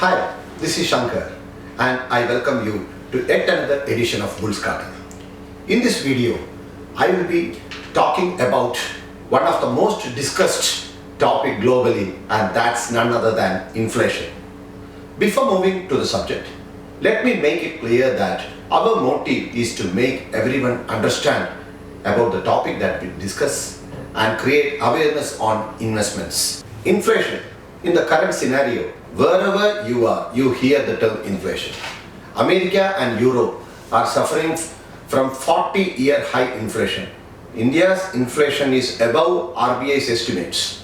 Hi, this is Shanker and I welcome you to yet another edition of Bull's Garden. In this video, I will be talking about one of the most discussed topic globally, and that's none other than inflation. Before moving to the subject, let me make it clear that our motive is to make everyone understand about the topic that we discuss and create awareness on investments. Inflation. In the current scenario, wherever you are, you hear the term inflation. America and Europe are suffering from 40-year high inflation. India's inflation is above RBI's estimates.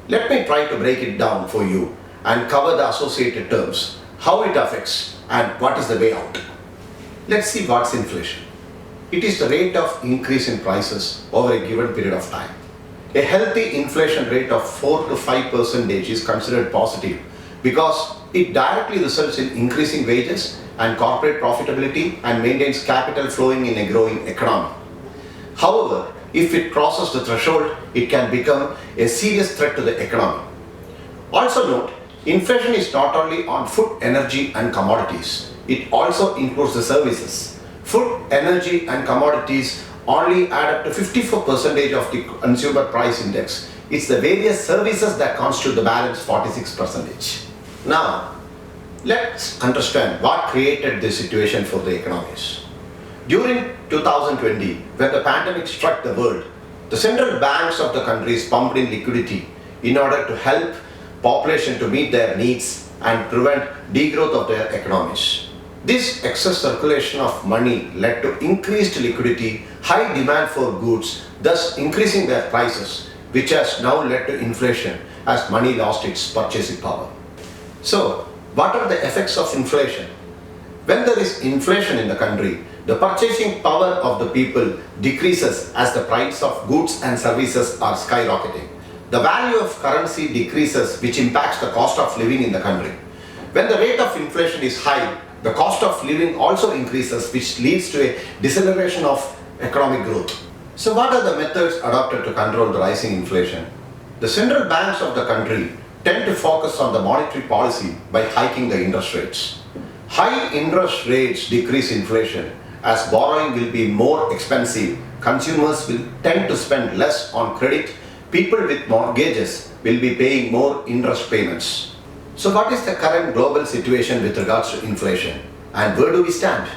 Let me try to break it down for you and cover the associated terms, how it affects and what is the way out. Let's see what's inflation. It is the rate of increase in prices over a given period of time. A healthy inflation rate of 4 to 5% is considered positive because it directly results in increasing wages and corporate profitability and maintains capital flowing in a growing economy. However, if it crosses the threshold, it can become a serious threat to the economy. Also note, inflation is not only on food, energy and commodities. It also includes the services. Food, energy and commodities only add up to 54% of the consumer price index. It's the various services that constitute the balance 46%. Now, let's understand what created this situation for the economies. During 2020, when the pandemic struck the world, the central banks of the countries pumped in liquidity in order to help population to meet their needs and prevent degrowth of their economies. This excess circulation of money led to increased liquidity, high demand for goods, thus increasing their prices, which has now led to inflation as money lost its purchasing power. So, what are the effects of inflation? When there is inflation in the country, the purchasing power of the people decreases as the price of goods and services are skyrocketing. The value of currency decreases, which impacts the cost of living in the country. When the rate of inflation is high, the cost of living also increases, which leads to a deceleration of economic growth. So what are the methods adopted to control the rising inflation? The central banks of the country tend to focus on the monetary policy by hiking the interest rates. High interest rates decrease inflation as borrowing will be more expensive. Consumers will tend to spend less on credit. People with mortgages will be paying more interest payments. So what is the current global situation with regards to inflation and where do we stand?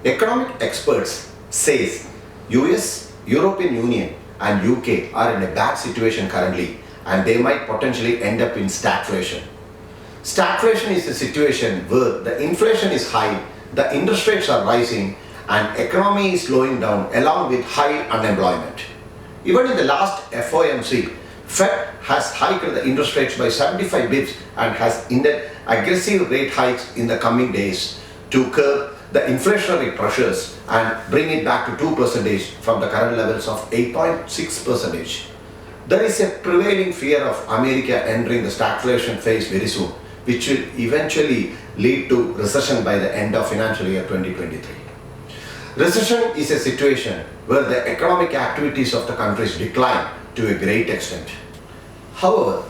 Economic experts say US, European Union and UK are in a bad situation currently and they might potentially end up in stagflation. Stagflation is a situation where the inflation is high, the interest rates are rising and economy is slowing down along with high unemployment. Even in the last FOMC, Fed has hiked the interest rates by 75 bips and has ended aggressive rate hikes in the coming days to curb the inflationary pressures and bring it back to 2% from the current levels of 8.6%. There is a prevailing fear of America entering the stagflation phase very soon, which will eventually lead to recession by the end of financial year 2023. Recession is a situation where the economic activities of the countries decline to a great extent. However,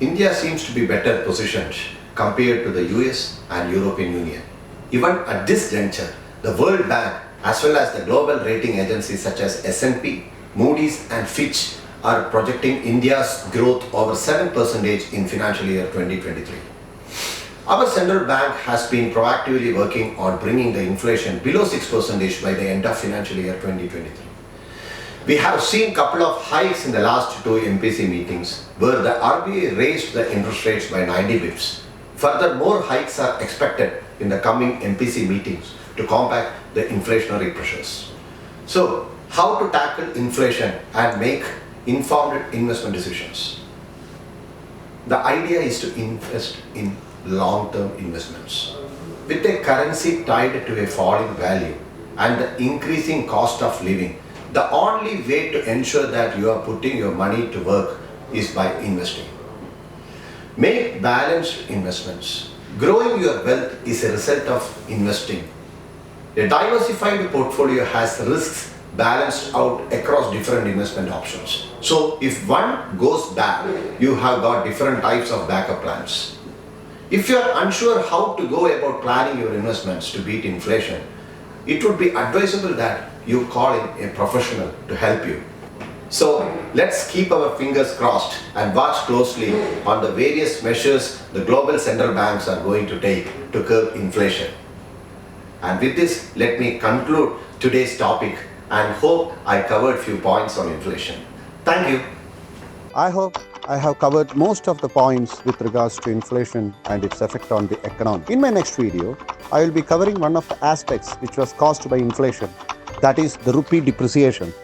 India seems to be better positioned compared to the US and European Union. Even at this juncture, the World Bank as well as the global rating agencies such as S&P, Moody's and Fitch are projecting India's growth over 7% in financial year 2023. Our central bank has been proactively working on bringing the inflation below 6% by the end of financial year 2023. We have seen a couple of hikes in the last two MPC meetings where the RBI raised the interest rates by 90 bips. Further, more hikes are expected in the coming MPC meetings to combat the inflationary pressures. So, how to tackle inflation and make informed investment decisions? The idea is to invest in long-term investments. With a currency tied to a falling value and the increasing cost of living, the only way to ensure that you are putting your money to work is by investing. Make balanced investments. Growing your wealth is a result of investing. A diversified portfolio has risks balanced out across different investment options. So if one goes bad, you have got different types of backup plans. If you are unsure how to go about planning your investments to beat inflation, it would be advisable that you call in a professional to help you. So let's keep our fingers crossed and watch closely on the various measures the global central banks are going to take to curb inflation. And with this, let me conclude today's topic and hope I covered few points on inflation. Thank you. I hope I have covered most of the points with regards to inflation and its effect on the economy. In my next video, I will be covering one of the aspects which was caused by inflation, that is the rupee depreciation.